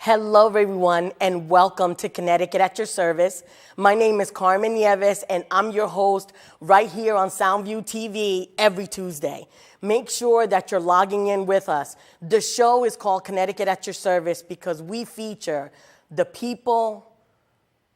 Hello, everyone, and welcome to Connecticut at your service. My name is Carmen Nieves, and I'm your host right here on Soundview TV every Tuesday. Make sure that you're logging in with us. The show is called Connecticut at your service because we feature the people,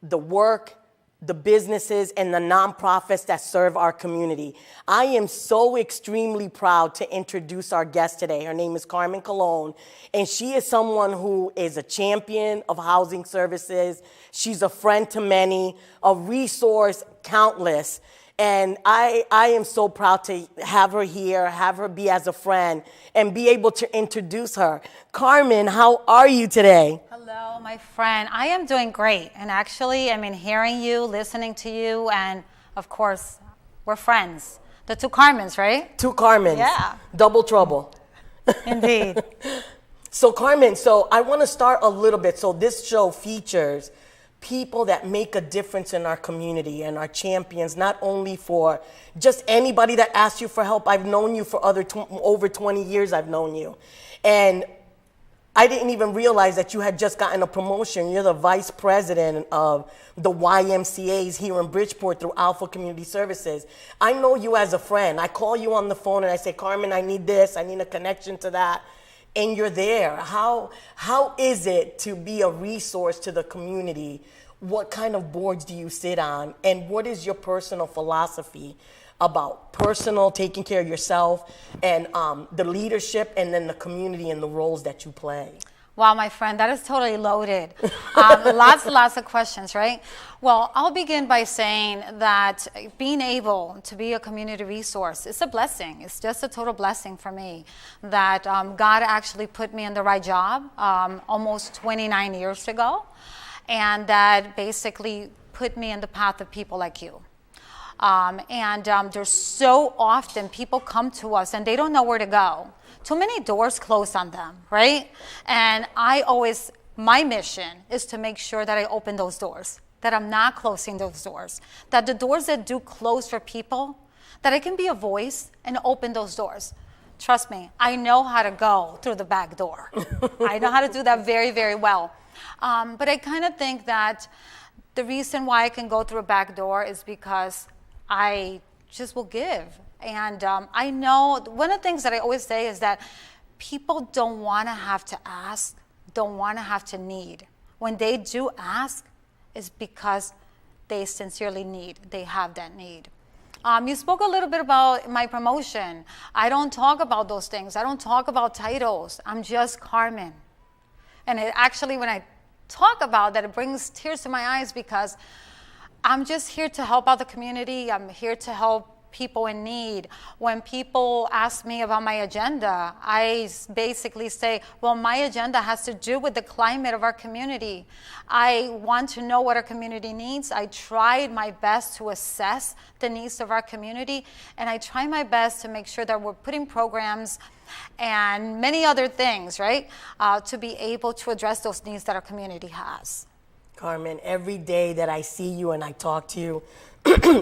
the work, the businesses, and the nonprofits that serve our community. I am so extremely proud to introduce our guest today. Her name is Carmen Colon, and she is someone who is a champion of housing services. She's a friend to many, a resource countless, and I am so proud to have her here, have her be as a friend, and be able to introduce her. Carmen, how are you today? Hello, my friend. I am doing great. And actually, hearing you, listening to you, and of course, we're friends. The two Carmens, right? Two Carmens. Yeah. Double trouble. Indeed. So Carmen, I want to start a little bit. So this show features people that make a difference in our community and our champions, not only for just anybody that asks you for help. I've known you for over 20 years. I've known you. And I didn't even realize that you had just gotten a promotion. You're the vice president of the YMCAs here in Bridgeport through Alpha Community Services. I know you as a friend. I call you on the phone and I say, Carmen, I need this. I need a connection to that. And you're there. How is it to be a resource to the community? What kind of boards do you sit on? And what is your personal philosophy about taking care of yourself and the leadership and then the community and the roles that you play? Wow, my friend, that is totally loaded. Lots of questions, right? Well, I'll begin by saying that being able to be a community resource is a blessing. It's just a total blessing for me that God actually put me in the right job almost 29 years ago, and that basically put me in the path of people like you. There's so often people come to us and they don't know where to go. Too many doors close on them, right? And my mission is to make sure that I open those doors, that I'm not closing those doors, that the doors that do close for people, that I can be a voice and open those doors. Trust me, I know how to go through the back door. I know how to do that very, very well. But I kind of think that the reason why I can go through a back door is because I just will give. And I know one of the things that I always say is that people don't want to have to ask, don't want to have to need. When they do ask, it's because they sincerely need, they have that need. You spoke a little bit about my promotion. I don't talk about those things. I don't talk about titles. I'm just Carmen. And it actually, when I talk about that, it brings tears to my eyes because I'm just here to help out the community. I'm here to help people in need. When people ask me about my agenda, I basically say, well, my agenda has to do with the climate of our community. I want to know what our community needs. I tried my best to assess the needs of our community, and I try my best to make sure that we're putting programs and many other things, right, to be able to address those needs that our community has. Carmen, every day that I see you and I talk to you,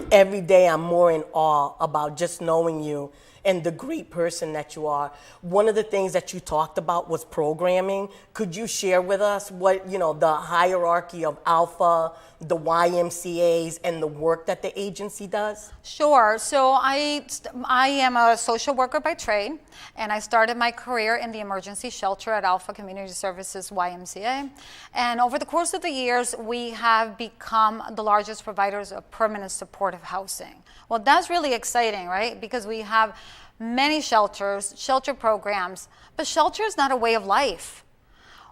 every day I'm more in awe about just knowing you and the great person that you are. One of the things that you talked about was programming. Could you share with us what, the hierarchy of Alpha, the YMCAs, and the work that the agency does? Sure. So I am a social worker by trade, and I started my career in the emergency shelter at Alpha Community Services YMCA. And over the course of the years, we have become the largest providers of permanent supportive housing. Well, that's really exciting, right? Because we have many shelters, shelter programs, but shelter is not a way of life.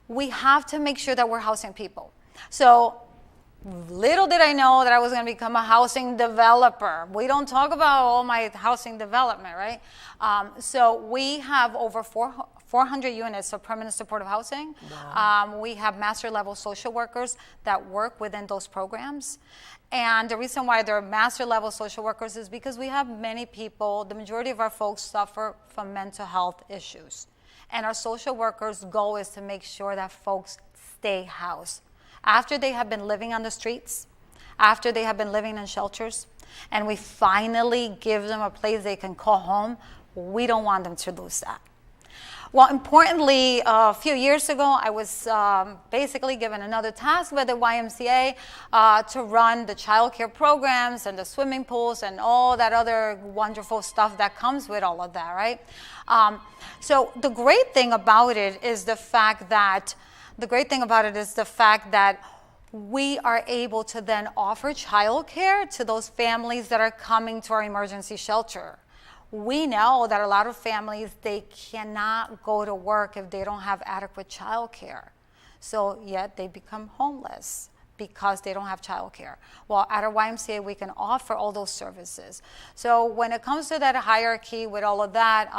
We have to make sure that we're housing people. So little did I know that I was going to become a housing developer. We don't talk about all my housing development, right? So we have over 400 units of permanent supportive housing. Wow. We have master level social workers that work within those programs. And the reason why they're master level social workers is because we have many people, the majority of our folks suffer from mental health issues. And our social workers' goal is to make sure that folks stay housed. After they have been living on the streets, after they have been living in shelters, and we finally give them a place they can call home, we don't want them to lose that. Well, importantly, a few years ago, I was basically given another task by the YMCA to run the child care programs and the swimming pools and all that other wonderful stuff that comes with all of that, right? So the great thing about it is the fact that we are able to then offer childcare to those families that are coming to our emergency shelter. We know that a lot of families, they cannot go to work if they don't have adequate childcare. So yet they become homeless because they don't have childcare. Well, at our YMCA, we can offer all those services. So when it comes to that hierarchy with all of that,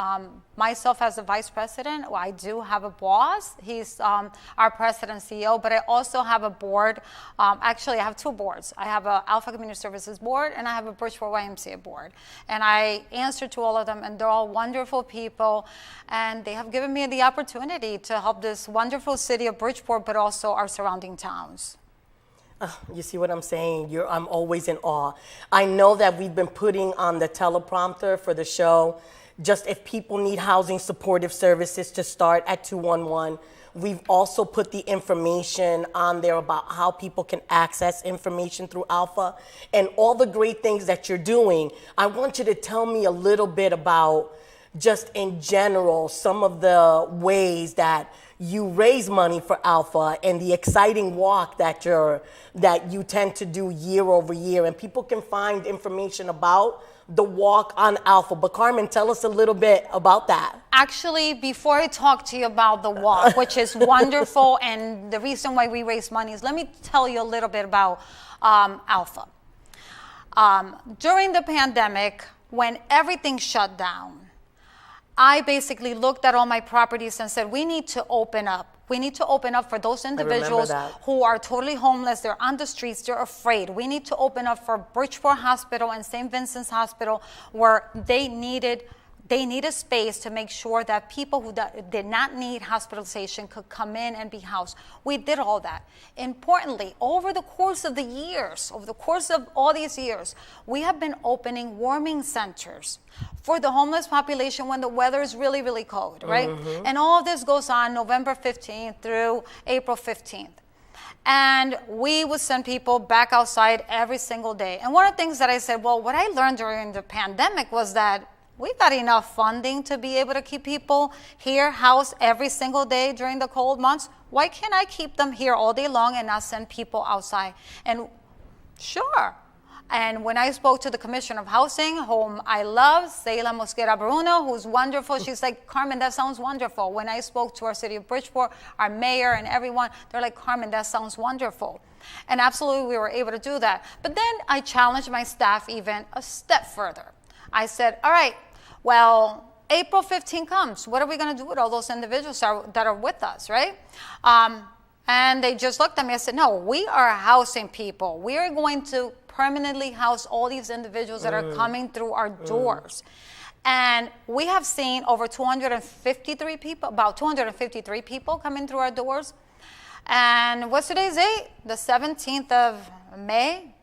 myself as a vice president, well, I do have a boss. He's our president CEO, but I also have a board. Actually, I have two boards. I have a Alpha Community Services board, and I have a Bridgeport YMCA board. And I answer to all of them, and they're all wonderful people. And they have given me the opportunity to help this wonderful city of Bridgeport, but also our surrounding towns. You see what I'm saying? I'm always in awe. I know that we've been putting on the teleprompter for the show, just if people need housing supportive services to start at 211. We've also put the information on there about how people can access information through Alpha and all the great things that you're doing. I want you to tell me a little bit about, just in general, some of the ways that you raise money for Alpha and the exciting walk that you tend to do year over year. And people can find information about the walk on Alpha. But Carmen, tell us a little bit about that. Actually, before I talk to you about the walk, which is wonderful, and the reason why we raise money is, let me tell you a little bit about Alpha. During the pandemic, when everything shut down, I basically looked at all my properties and said, we need to open up. We need to open up for those individuals who are totally homeless. They're on the streets. They're afraid. We need to open up for Bridgeport Hospital and St. Vincent's Hospital, where they need a space to make sure that people who did not need hospitalization could come in and be housed. We did all that. Importantly, over the course of all these years, we have been opening warming centers for the homeless population when the weather is really, really cold, right? Mm-hmm. And all of this goes on November 15th through April 15th. And we would send people back outside every single day. And one of the things that I said, well, what I learned during the pandemic was that we got enough funding to be able to keep people here housed every single day during the cold months. Why can't I keep them here all day long and not send people outside? And sure. And when I spoke to the Commissioner of Housing, whom I love, Seila Mosquera Bruno, who's wonderful, she's like, Carmen, that sounds wonderful. When I spoke to our city of Bridgeport, our mayor and everyone, they're like, Carmen, that sounds wonderful. And absolutely, we were able to do that. But then I challenged my staff even a step further. I said, all right, well, April 15 comes. What are we going to do with all those individuals that are with us, right? And they just looked at me and said, no, we are housing people. We are going to permanently house all these individuals that are coming through our doors. And we have seen over 253 people, about 253 people coming through our doors. And what's today's date? The 17th of May.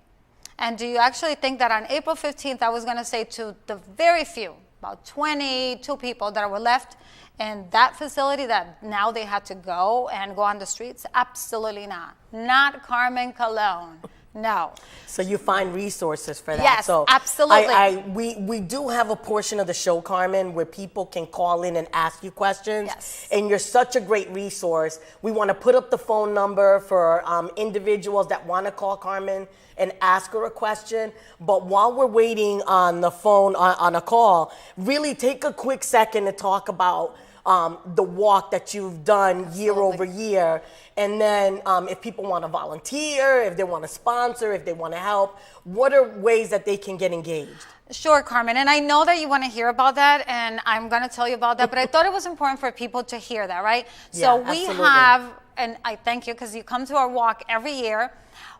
And do you actually think that on April 15th, I was going to say to the very few, about 22 people that were left in that facility that now they had to go and go on the streets? Absolutely not. Not Carmen Colon. No. So you find resources for that. Yes, so absolutely. We do have a portion of the show, Carmen, where people can call in and ask you questions. Yes. And you're such a great resource. We want to put up the phone number for individuals that want to call Carmen and ask her a question. But while we're waiting on the phone, on a call, really take a quick second to talk about the walk that you've done year over year. And then if people want to volunteer, if they want to sponsor, if they want to help, what are ways that they can get engaged? Sure, Carmen. And I know that you want to hear about that, and I'm going to tell you about that. But I thought it was important for people to hear that, right? So we have, and I thank you because you come to our walk every year.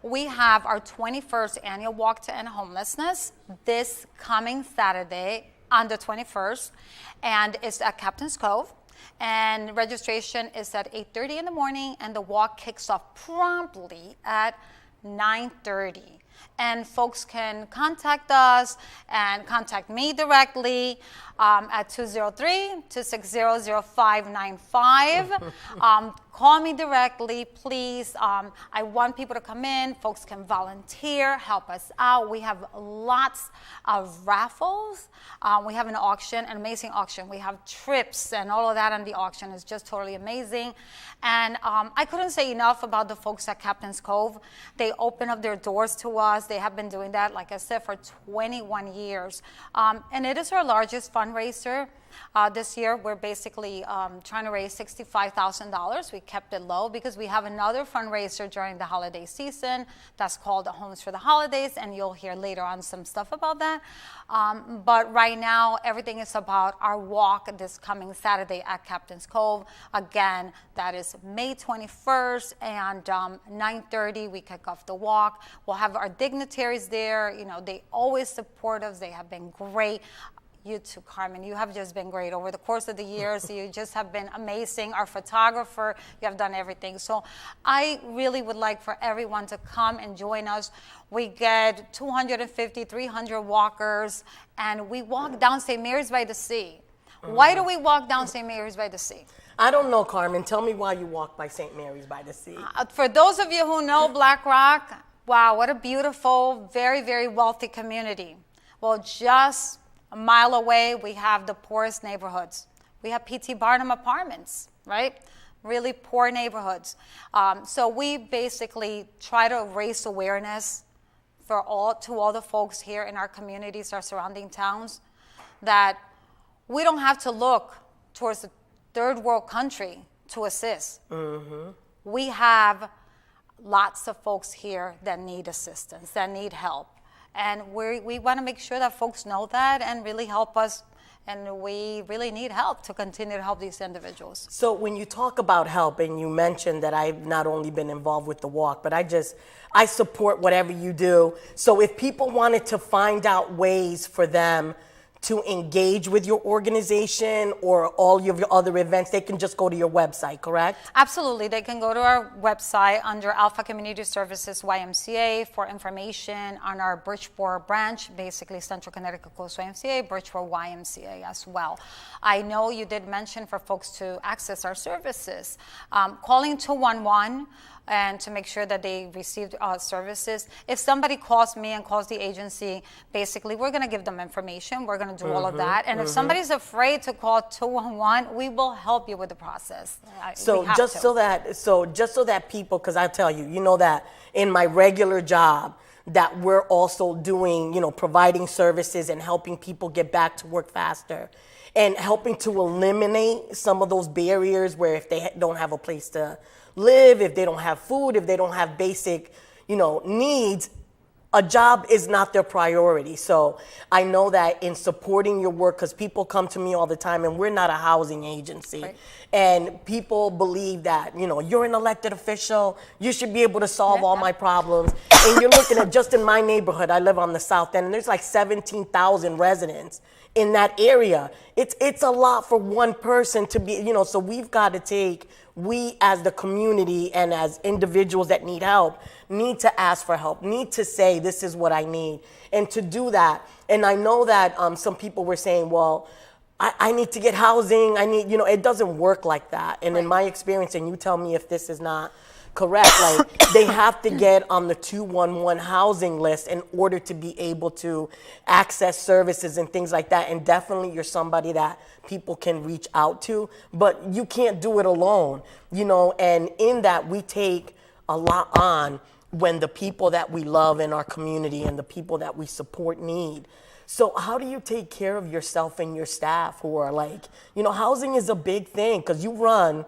We have our 21st annual walk to end homelessness this coming Saturday on the 21st. And it's at Captain's Cove. And registration is at 8:30 in the morning, and the walk kicks off promptly at 9:30. And folks can contact us and contact me directly at 203-260-0595. Call me directly, please. I want people to come in. Folks can volunteer, help us out. We have lots of raffles. We have an auction, an amazing auction. We have trips and all of that on the auction. Is just totally amazing. And I couldn't say enough about the folks at Captain's Cove. They open up their doors to us. They have been doing that, like I said, for 21 years. And it is our largest fundraiser. This year, we're basically trying to raise $65,000. We kept it low because we have another fundraiser during the holiday season that's called the Homes for the Holidays, and you'll hear later on some stuff about that. But right now, everything is about our walk this coming Saturday at Captain's Cove. Again, that is May 21st, and 9:30 we kick off the walk. We'll have our dignitaries there. You know, they always support us. They have been great. You too, Carmen. You have just been great over the course of the years. You just have been amazing. Our photographer, you have done everything. So I really would like for everyone to come and join us. We get 250, 300 walkers, and we walk down St. Mary's by the Sea. Why do we walk down St. Mary's by the Sea? I don't know, Carmen. Tell me why you walk by St. Mary's by the Sea. For those of you who know Black Rock, wow, what a beautiful, very, very wealthy community. Well, just a mile away, we have the poorest neighborhoods. We have P.T. Barnum Apartments, right? Really poor neighborhoods. So we basically try to raise awareness to all the folks here in our communities, our surrounding towns, that we don't have to look towards a third world country to assist. Mm-hmm. We have lots of folks here that need assistance, that need help. And we want to make sure that folks know that and really help us. And we really need help to continue to help these individuals. So when you talk about help, and you mentioned that I've not only been involved with the walk, but I support whatever you do. So if people wanted to find out ways for them to engage with your organization or all of your other events, they can just go to your website, correct? Absolutely. They can go to our website under Alpha Community Services YMCA for information on our Bridgeport branch, basically Central Connecticut Coast YMCA, Bridgeport YMCA as well. I know you did mention for folks to access our services. Calling 211 and to make sure that they received services. If somebody calls me and calls the agency, basically we're going to give them information. We're going to do all of that. And if somebody's afraid to call 211, we will help you with the process. So just so that people, because I tell you, you know that in my regular job, that we're also doing, you know, providing services and helping people get back to work faster and helping to eliminate some of those barriers where if they don't have a place to live, if they don't have food, if they don't have basic, you know, needs, a job is not their priority. So I know that in supporting your work, because people come to me all the time, and we're not a housing agency, right. And people believe that, you know, you're an elected official, you should be able to solve all my problems. And you're looking at just in my neighborhood, I live on the south end, and there's like 17,000 residents in that area. It's a lot for one person to be, you know, so we've got to take, we as the community and as individuals that need help, need to ask for help, need to say, this is what I need. And to do that, and I know that some people were saying, well, I need to get housing, you know, it doesn't work like that. And in my experience, and you tell me if this is not correct, like they have to get on the 211 housing list in order to be able to access services and things like that. And definitely you're somebody that people can reach out to, but you can't do it alone, you know, and in that we take a lot on when the people that we love in our community and the people that we support need. So how do you take care of yourself and your staff who are like, you know, housing is a big thing because you run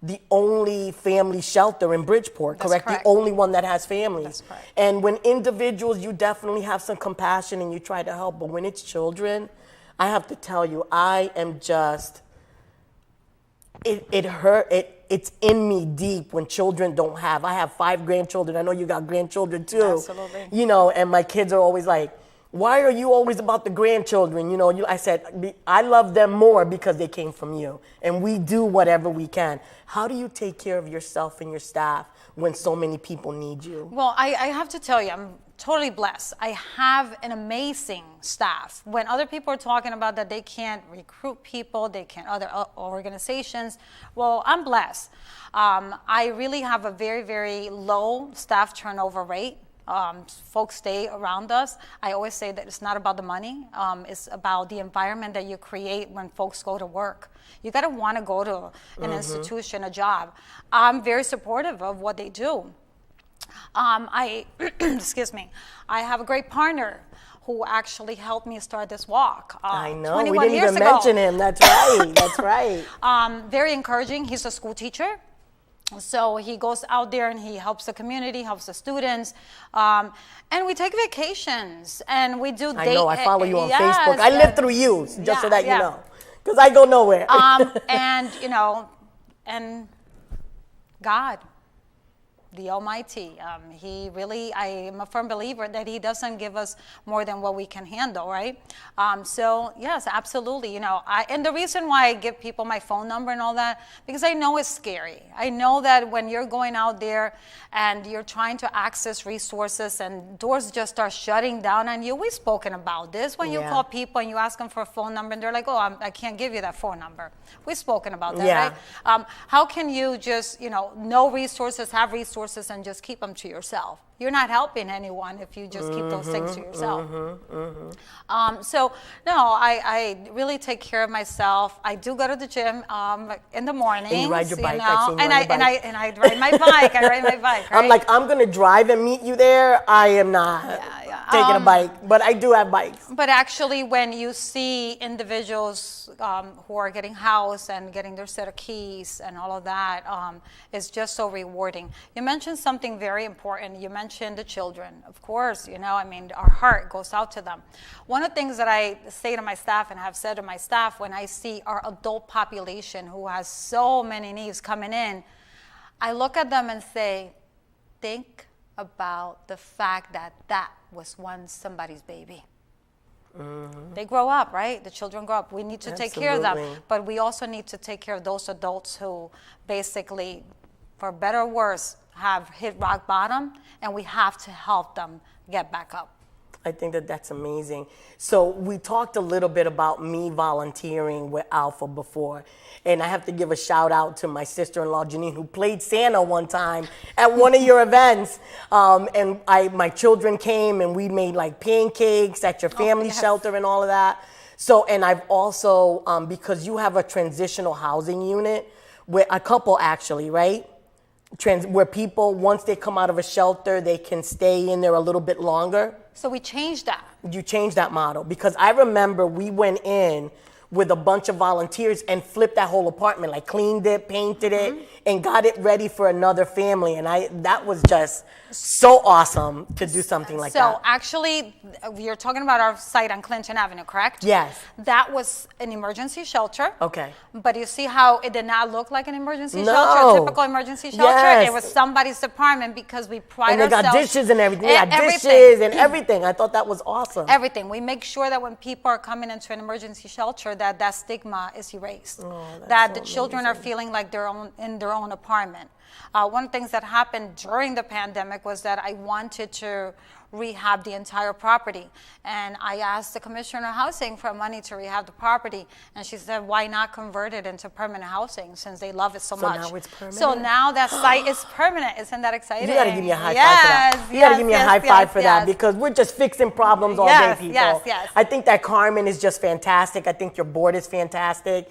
the only family shelter in Bridgeport, correct? The only one that has families. That's correct. And when individuals, you definitely have some compassion and you try to help, but when it's children, I have to tell you, I am just, it's in me deep when children don't have. I have 5 grandchildren. I know you got grandchildren too. Absolutely. You know, and my kids are always like, why are you always about the grandchildren? You know, I said, I love them more because they came from you. And we do whatever we can. How do you take care of yourself and your staff when so many people need you? Well, I have to tell you, I'm totally blessed. I have an amazing staff. When other people are talking about that they can't recruit people, they can't, other organizations, well, I'm blessed. I really have a very, very low staff turnover rate. Folks stay around us. I always say that it's not about the money. It's about the environment that you create when folks go to work. You got to want to go to an institution, a job. I'm very supportive of what they do. Excuse me, I have a great partner who actually helped me start this walk. I know, we didn't even mention him. That's right, that's right. Very encouraging. He's a school teacher. So he goes out there and he helps the community, helps the students. And we take vacations and we do I know, I follow you on Facebook. I live through you, just so that you know. Because I go nowhere. And, you know, and God, the Almighty, he really, I am a firm believer that he doesn't give us more than what we can handle, right? So yes, absolutely. You know, and the reason why I give people my phone number and all that, because I know it's scary. I know that when you're going out there and you're trying to access resources and doors just start shutting down on you. We've spoken about this. When you call people and you ask them for a phone number and they're like, oh, I can't give you that phone number. We've spoken about that, right? How can you just, you know resources, have resources and just keep them to yourself? You're not helping anyone if you just keep those things to yourself. So no, I really take care of myself. I do go to the gym in the morning. And you ride your bike. And I ride my bike. I ride my bike. Right? I'm like, I'm gonna drive and meet you there. I am not taking a bike, but I do have bikes. But actually, when you see individuals who are getting housed and getting their set of keys and all of that, it's just so rewarding. You mentioned something very important. You mentioned the children. Of course, you know, I mean, our heart goes out to them. One of the things that I say to my staff and have said to my staff when I see our adult population who has so many needs coming in, I look at them and say, think about the fact that that was once somebody's baby. They grow up, right? The children grow up. We need to take care of them, but we also need to take care of those adults who basically, for better or worse, have hit rock bottom, and we have to help them get back up. I think that that's amazing. So we talked a little bit about me volunteering with Alpha before, and I have to give a shout out to my sister-in-law Janine, who played Santa one time at one of your events. And my children came and we made like pancakes at your family shelter and all of that. So, and I've also, because you have a transitional housing unit with a couple actually, right? Where people, once they come out of a shelter, they can stay in there a little bit longer. So we changed that. You changed that model, because I remember we went in with a bunch of volunteers and flipped that whole apartment, like cleaned it, painted it, and got it ready for another family. And that was just so awesome to do something like that. So actually, you're talking about our site on Clinton Avenue, correct? Yes. That was an emergency shelter. Okay. But you see how it did not look like an emergency shelter, a typical emergency shelter? Yes. It was somebody's apartment, because we pride ourselves. And they got dishes and everything. They got dishes and everything. I thought that was awesome. Everything. We make sure that when people are coming into an emergency shelter, that stigma is erased. That the children are feeling like they're in their own apartment. One of the things that happened during the pandemic was that I wanted to rehab the entire property. And I asked the Commissioner of Housing for money to rehab the property. And she said, why not convert it into permanent housing, since they love it so much? So now it's permanent? So now that site is permanent. Isn't that exciting? You got to give me a high five for that. You got to give me a high five for that, because we're just fixing problems all day, people. Yes. I think that Carmen is just fantastic. I think your board is fantastic.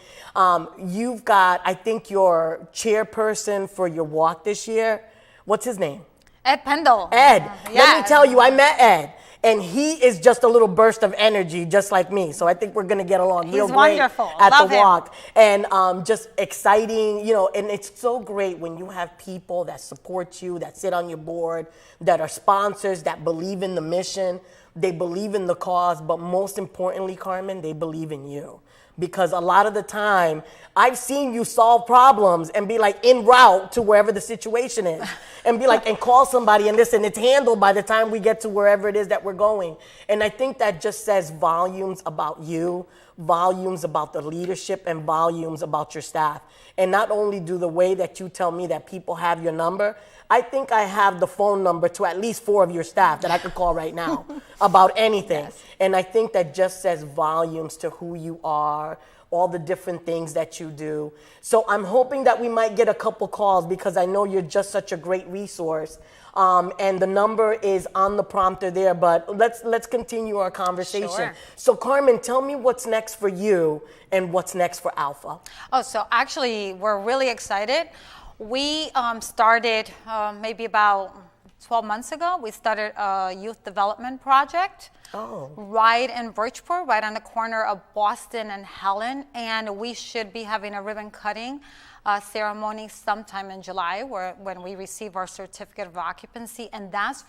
You've got, I think, your chairperson for your walk this year. What's his name? Ed Pendle. Ed. Let me tell you, I met Ed. And he is just a little burst of energy, just like me. So I think we're going to get along real great at the walk. And just exciting, you know, and it's so great when you have people that support you, that sit on your board, that are sponsors, that believe in the mission, they believe in the cause, but most importantly, Carmen, they believe in you. because a lot of the time I've seen you solve problems and be like en route to wherever the situation is and be like, and call somebody and listen, it's handled by the time we get to wherever it is that we're going. And I think that just says volumes about you, volumes about the leadership, and volumes about your staff. And not only do the way that you tell me that people have your number, I think I have the phone number to at least 4 of your staff that I could call right now about anything. Yes. And I think that just says volumes to who you are, all the different things that you do. So I'm hoping that we might get a couple calls because I know you're just such a great resource. And the number is on the prompter there, but let's continue our conversation. Sure. So Carmen, tell me what's next for you and what's next for Alpha. Oh, so actually we're really excited. We started maybe about 12 months ago. We started a youth development project right in Bridgeport, right on the corner of Boston and Helen. And we should be having a ribbon cutting ceremony sometime in July when we receive our certificate of occupancy. And that's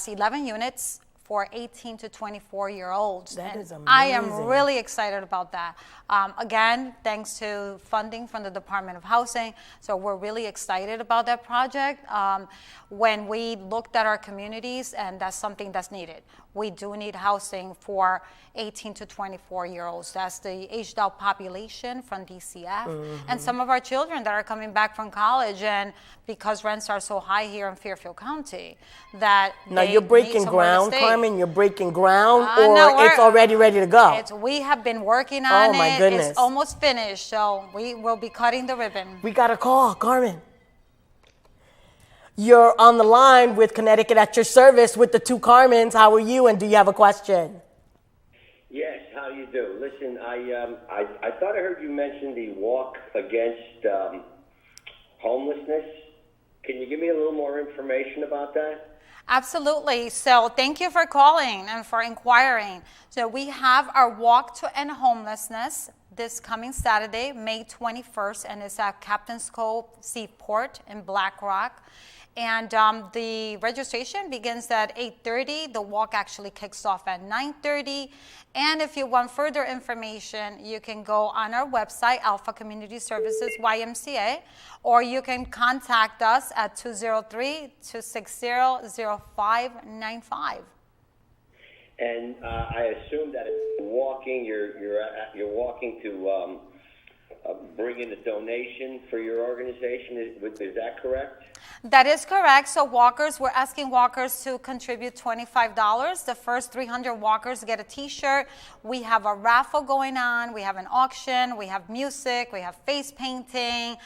11 units for 18 to 24-year-olds. That is amazing. I am really excited about that. Again, thanks to funding from the Department of Housing. So we're really excited about that project. When we looked at our communities, and that's something that's needed. We do need housing for 18 to 24-year-olds. That's the aged out population from DCF. And some of our children that are coming back from college, and because rents are so high here in Fairfield County, that now you're breaking ground, Carmen. You're breaking ground, or no, it's already ready to go. We have been working on it. Oh my goodness! It's almost finished, so we will be cutting the ribbon. We got a call, Carmen. You're on the line with Connecticut at your service with the 2 Carmens. How are you, and do you have a question? Yes, how you do? Listen, I thought I heard you mention the walk against homelessness. Can you give me a little more information about that? Absolutely. So thank you for calling and for inquiring. So we have our Walk to End Homelessness this coming Saturday, May 21st, and it's at Captain's Cove Seaport in Black Rock. And the registration begins at 8:30. The walk actually kicks off at 9:30. And if you want further information, you can go on our website, Alpha Community Services YMCA, or you can contact us at 203-260-0595. And I assume that if you're walking, you're walking to bring in a donation for your organization. Is that correct? That is correct. So we're asking walkers to contribute $25. The first 300 walkers get a t-shirt. We have a raffle going on. We have an auction. We have music. We have face painting.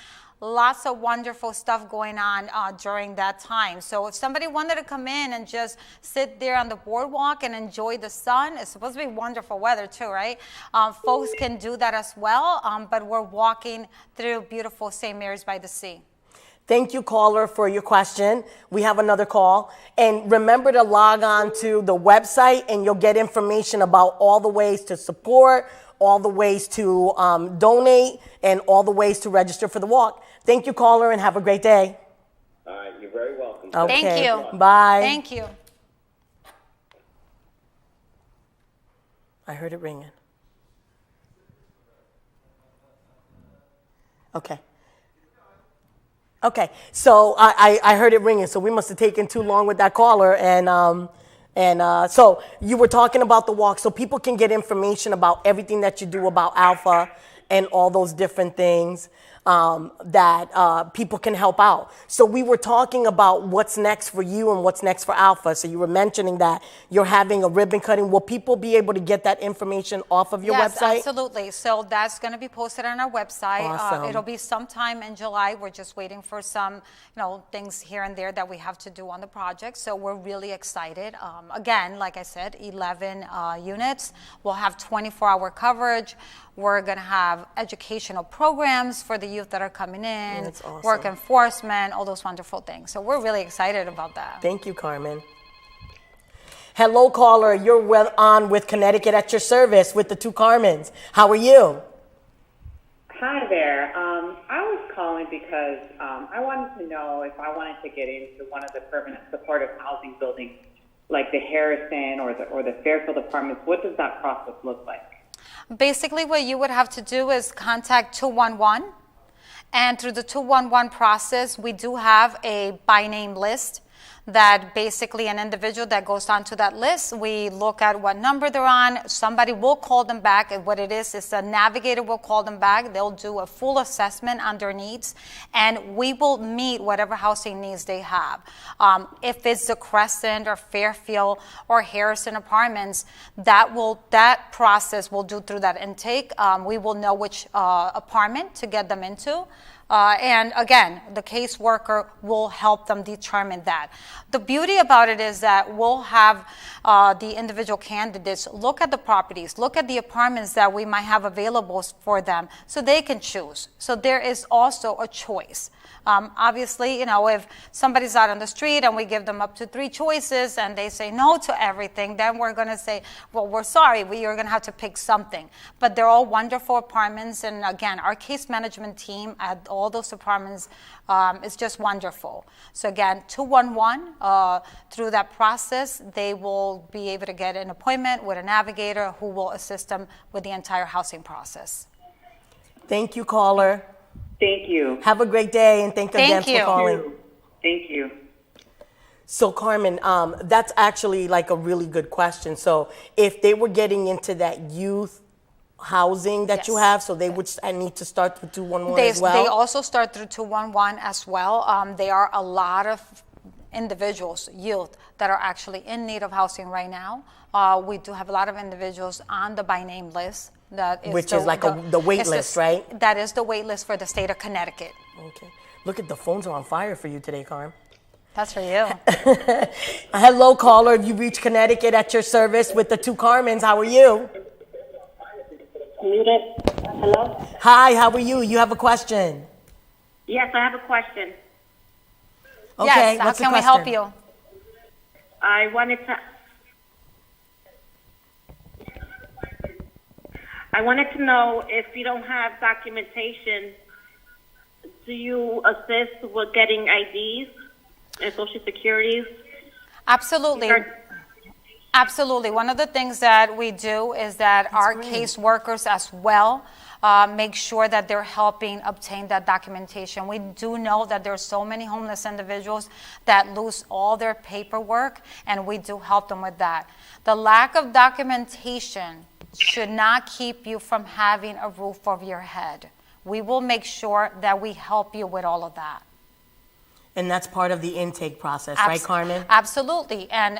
Lots of wonderful stuff going on during that time. So if somebody wanted to come in and just sit there on the boardwalk and enjoy the sun, it's supposed to be wonderful weather too, right? Folks can do that as well, but we're walking through beautiful St. Mary's by the Sea. Thank you, caller, for your question. We have another call. And remember to log on to the website, and you'll get information about all the ways to support, all the ways to donate, and all the ways to register for the walk. Thank you, caller, and have a great day. All right, you're very welcome. Okay. Thank you. Bye. Thank you. I heard it ringing. Okay. Okay, so I heard it ringing, so we must have taken too long with that caller, and so you were talking about the walk, so people can get information about everything that you do about Alpha and all those different things that people can help out. So we were talking about what's next for you and what's next for Alpha. So you were mentioning that you're having a ribbon cutting. Will people be able to get that information off of your website? Yes, absolutely. So that's going to be posted on our website. Awesome. It'll be sometime in July. We're just waiting for some, things here and there that we have to do on the project. So we're really excited. Again, like I said, 11 units. We'll have 24-hour coverage. We're going to have educational programs for the youth that are coming in, That's awesome. Work enforcement, all those wonderful things. So we're really excited about that. Thank you, Carmen. Hello, caller. You're on with Connecticut at your service with the 2 Carmens. How are you? Hi there. I was calling because I wanted to know if I wanted to get into one of the permanent supportive housing buildings, like the Harrison or the Fairfield apartments. What does that process look like? Basically, what you would have to do is contact 211. And through the 211 process, we do have a by name list that basically an individual that goes onto that list, we look at what number they're on. Somebody will call them back. And what it is a navigator will call them back. They'll do a full assessment on their needs, and we will meet whatever housing needs they have. If it's the Crescent or Fairfield or Harrison apartments, that process will do through that intake. We will know which apartment to get them into. And again, the caseworker will help them determine that. The beauty about it is that we'll have the individual candidates look at the properties, look at the apartments that we might have available for them so they can choose. So there is also a choice. Obviously, if somebody's out on the street and we give them up to 3 choices and they say no to everything, then we're going to say, well, we're sorry, you're going to have to pick something. But they're all wonderful apartments. And again, our case management team at all those apartments is just wonderful. So again, 211, through that process, they will be able to get an appointment with a navigator who will assist them with the entire housing process. Thank you, caller. Thank you. Have a great day, and thank you again for calling. Thank you. So, Carmen, that's actually like a really good question. So if they were getting into that youth housing that you have, so they would need to start through 211 as well? They also start through 211 as well. There are a lot of individuals, youth, that are actually in need of housing right now. We do have a lot of individuals on the by name list. Which is like the wait list, right? That is the wait list for the state of Connecticut. Okay. Look at the phones are on fire for you today, Carm. That's for you. Hello, caller. You reached Connecticut at your service with the 2 Carmens. How are you? Muted. Hello? Hi, how are you? You have a question? Yes, I have a question. Okay, yes, how what's the can we question? help you? I wanted to know, if you don't have documentation, do you assist with getting IDs and Social Securities? Absolutely. Absolutely. One of the things that we do is that our case workers as well make sure that they're helping obtain that documentation. We do know that there's so many homeless individuals that lose all their paperwork, and we do help them with that. The lack of documentation should not keep you from having a roof over your head. We will make sure that we help you with all of that. And that's part of the intake process, right, Carmen? Absolutely. And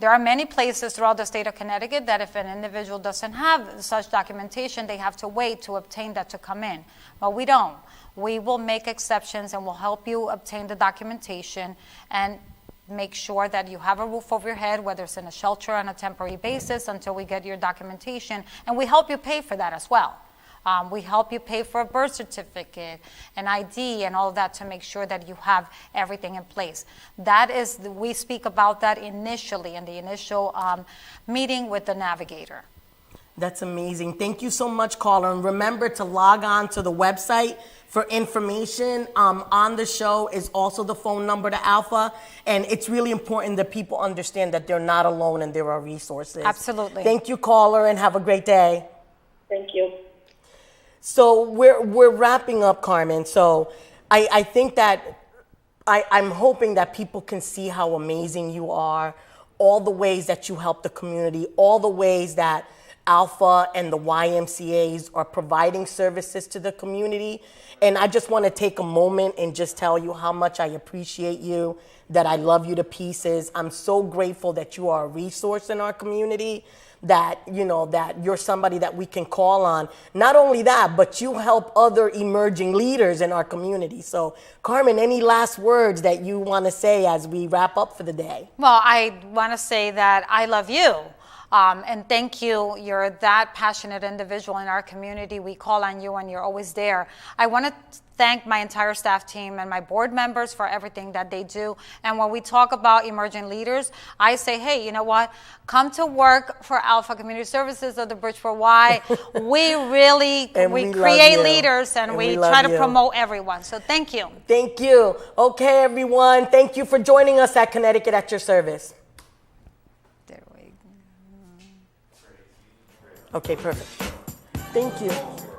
there are many places throughout the state of Connecticut that if an individual doesn't have such documentation, they have to wait to obtain that to come in. But we don't. We will make exceptions and we'll help you obtain the documentation and make sure that you have a roof over your head, whether it's in a shelter on a temporary basis until we get your documentation. And we help you pay for that as well. We help you pay for a birth certificate, an ID, and all of that to make sure that you have everything in place. We speak about that initially in the initial meeting with the navigator. That's amazing. Thank you so much, caller. And remember to log on to the website for information. On the show is also the phone number to Alpha. And it's really important that people understand that they're not alone and there are resources. Absolutely. Thank you, caller, and have a great day. Thank you. So we're wrapping up, Carmen. So I think that I'm hoping that people can see how amazing you are, all the ways that you help the community, all the ways that Alpha and the YMCAs are providing services to the community. And I just want to take a moment and just tell you how much I appreciate you, that I love you to pieces. I'm so grateful that you are a resource in our community, that you're somebody that we can call on. Not only that, but you help other emerging leaders in our community. So, Carmen, any last words that you want to say as we wrap up for the day? Well, I want to say that I love you. And thank you. You're that passionate individual in our community. We call on you and you're always there. I want to thank my entire staff team and my board members for everything that they do. And when we talk about emerging leaders, I say, hey, you know what? Come to work for Alpha Community Services of the Bridgeport Y. We really we create leaders and we try to promote everyone. So thank you. Thank you. Okay, everyone. Thank you for joining us at Connecticut at your service. Okay, perfect. Thank you.